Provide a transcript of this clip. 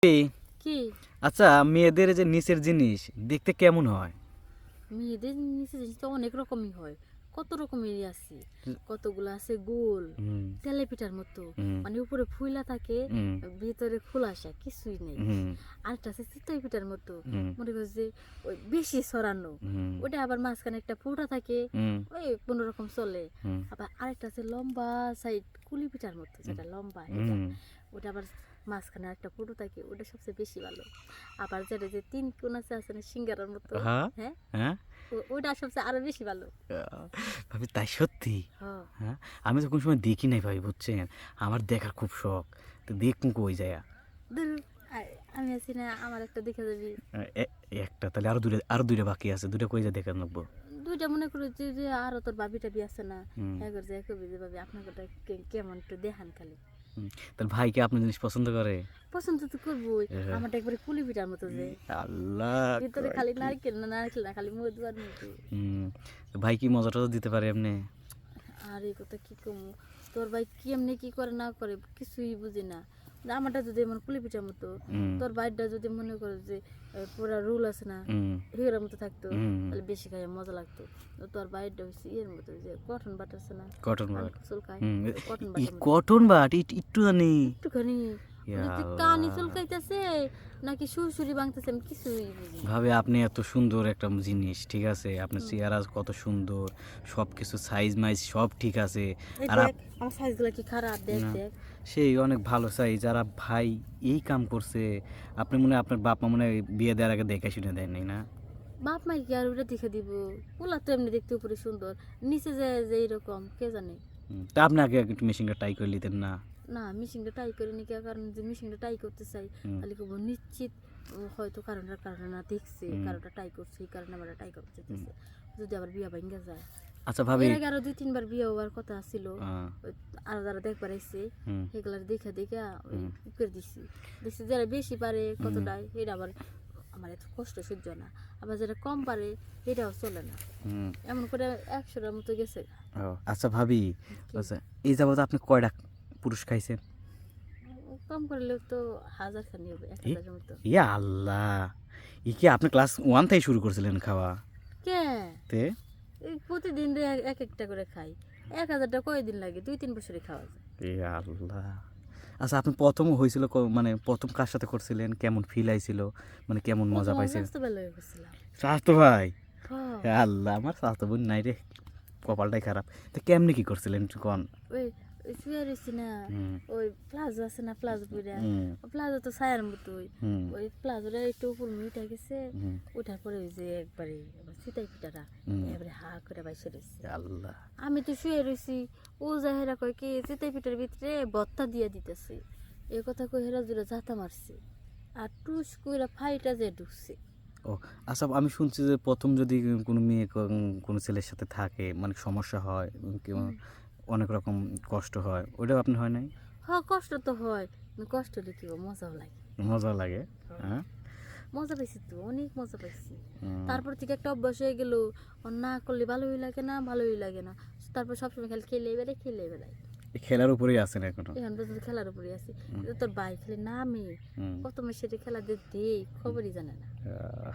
এই, কি আচ্ছা মেয়েদের যে নিচের জিনিস দেখতে কেমন হয়? মেয়েদের নিচে জিনিস তো অনেক রকমই হয়, কত রকমেরই আছে। কতগুলো আছে গোল হুম, তেলে পিঠার মতো, হুম, মানে উপরে ফুইলা থাকে, হুম, ভিতরে খোলাসা কিছুই নেই। হুম, আরেকটা আছে চিতই পিঠার মতো, হুম, মনে করছে যে ওই বেশি সরানো, হুম, ওটা আবার মাঝখানে একটা ফুটা থাকে, হুম, ওই কোনো রকম চলে। হুম, আবার আরেকটা আছে লম্বা সাইড কুলি পিঠার মতো, যেটা লম্বা এটা, হুম, ওটা আবার মাঝখানে একটা ফুটো থাকে, ওটা সবচেয়ে বেশি ভালো। আবার যেটা যে তিন কোণ আছে না সিঙ্গারার মতো, হ্যাঁ, হ্যাঁ, হ্যাঁ, ওটা সবচেয়ে আরো বেশি ভালো। ভাবি তাই সত্যি? হ্যাঁ, হ্যাঁ, আমি তো কোনো সময় দেখি নাই ভাই, বুঝছেন? আমার দেখার খুব শখ, তো দেখুন কই যায়। ধুর, আমি আছি না, আমার একটা দেখে যাবি। একটা তাহলে আরো দুইটা বাকি আছে, দুইটা কই যা দেখা নেবো। দুইটা মনে করো যে যে আরো তোর বাবি টাবি আছে না, হুম, হ্যাঁ করে যে কবি যে ভাবি আপনাকে কেমন একটু দেখান খালি। হুম, তাহলে ভাই কি আপনার জিনিস পছন্দ করে? পছন্দ তো করবোই, হ্যাঁ। আমারটা একবারে কুলি পিঠার মতো যে, আল্লাহ, ভিতরে কয় খালি কি? নারকেল না, নারকেল না খালি মধু আর মধু। হুম, তো ভাই কি মজা টজা দিতে পারে এমনি? আর এই কথা কি কম, তোর ভাই কি এমনি কি করে না করে কিছুই বুঝি না। আমারটা যদি এমন কুলি পিঠার মতো, হুম, তোর বাইরটা যদি মনে করে যে পুরা রুল আছে না, হুম, হিগের মতো থাকতো, হুম, তাহলে বেশি খাইয়ে মজা লাগতো। তো তোর বাইরটা হচ্ছে ইয়ের মতো, যে কটন বাট আছে না, কটন কান বাট। চুলকায়, হুম, কটন ই বাটের মতো কটন বাট একটু জানি। একটুখানি। ইয়া ওদের যে কানই আল্লাহ। চুলকাইতেছে নাকি সুরসুরি ভাঙতেছে আমি কিছুই বুঝি না। ভাবে আপনি এত সুন্দর একটা জিনিস, ঠিক আছে, আপনার হুম। চেহারা কত সুন্দর, সব কিছু সাইজ মাইজ সব ঠিক আছে। এই আর দেখ আমার সাইজগুলো কি খারাপ, দেখ না, দেখ। সেই অনেক ভালো সাইজ। যারা ভাই এই কাম করছে, আপনি মনে হয় আপনার বাপ মা মনে হয় বিয়ে দেওয়ার আগে দেখে শুনে দেয় নাই না? বাপ মাই কি আর ওটা দেখে দিব? ওলা তো এমনি দেখতে উপরে সুন্দর, নিচে যে যে এইরকম কে জানে। তা আপনি আগে একটু মেশিনটা ট্রাই করে নিতেন না? না, মিশিংটা ট্রাই করিনি, কে কারণ যে মিশিংটা ট্রাই করতে চাই, হুম, তাহলে কব নিশ্চিত হয়তো কারণটা কারণে না দেখছে, হুম, কারোটা ট্রাই করছে, এই কারণে আমরা ট্রাই করতে হুম। চাইতেছে। যদি আবার বিয়া ভাঙ্গা যায়। আচ্ছা ভাবি। এর আগে আরো 2-3 বার বিয়ে হওয়ার কথা ছিল, আহ, ওই আরো যারা দেখবার আইছে হুম, সেগুলার দেখা দেখা ওই হুম, করে দিছি। দেখছি যারা বেশি পারে হুম, কতটাই, এটা আবার আমার এত কষ্ট সহ্য না। আবার যারা কম পারে এটাও চলে না, হুম। এমন করে 100টার মতো গেছে। ও আচ্ছা ভাবি, কি আচ্ছা এই যাবত আপনি কয়টা পুরুষ খাইছেন? কম করলেও তো 1000 খানি হবে, এ 1000-এর মতো। ইয়া আল্লাহ, ই কি আপনি ক্লাস 1 থেকে শুরু করছিলেন খাওয়া? কে তে এই প্রতিদিন এক একটা করে খাই, 1000টা কয়দিন লাগে, 2-3 বছরে খাওয়া যায়। ইয়া আল্লাহ। আচ্ছা আপনি প্রথম হয়েছিল মানে প্রথম কার সাথে করছিলেন, কেমন ফিল আইছিল, মানে কেমন মজা প্রথম আমি পাইছেন? রাস্তাবেলায় করছিলাম। স্বাস্থ্য ভাই, হ্যাঁ, হে আল্লাহ, আমার স্বাস্থ্য বোন নাই রে, কপালটাই খারাপ। তো কেমনে কি করছিলেন একটু কন? ওই ওই শুয়ে রয়েছি না, হুম, ওই প্লাজো আছে না, প্লাজো পরে, হুম, প্লাজো তো ছায়ার মতোই, হুম, ওই প্লাজোটা একটু উপর উঠে গেছে, হুম, ওঠার পরে ওই যে একবারে আমার সিটাই পিঠাটা হুম। এবারে হা করে বাইসে রয়েছে। ইয়া আল্লাহ। আমি তো শুয়ে রয়েছি, ও যা হেরা কয় কি চিতাই পিঠার ভিতরে ভত্তা দিয়ে দিতেছে, এ কথা কই হেরা জোরে ঝাঁটা মারছে, আর টুস কইরা ফাইটা যে ঢুকছে। ও আচ্ছা, আমি শুনছি যে প্রথম যদি কোনো মেয়ে কোনো ছেলের সাথে থাকে মানে সমস্যা হয়, হুম। অনেক রকম কষ্ট হয়, ওইটাও আপনার হয় নাই? হ্যাঁ, কষ্ট তো হয়, কিন্তু কষ্ট হলে কি হবে, মজাও লাগে। মজা লাগে? হ্যাঁ, হ্যাঁ। মজা পাইছি তো, অনেক মজা পাইছি। হুম, তারপর থেকে একটা অভ্যাস হয়ে গেল, না করলে ভালোই লাগে না, ভালোই লাগে না। তারপর সবসময় খালি খেলে বেড়াই, খেলে বেড়াই। এই খেলার উপরেই আছেন এখনো? এখন পর্যন্ত খেলার উপরে আছি। হুম, কিন্তু তোর ভাই খেলে না, আমি হুম। কত মেসে খেলা দেই খবরই জানে না। আহ,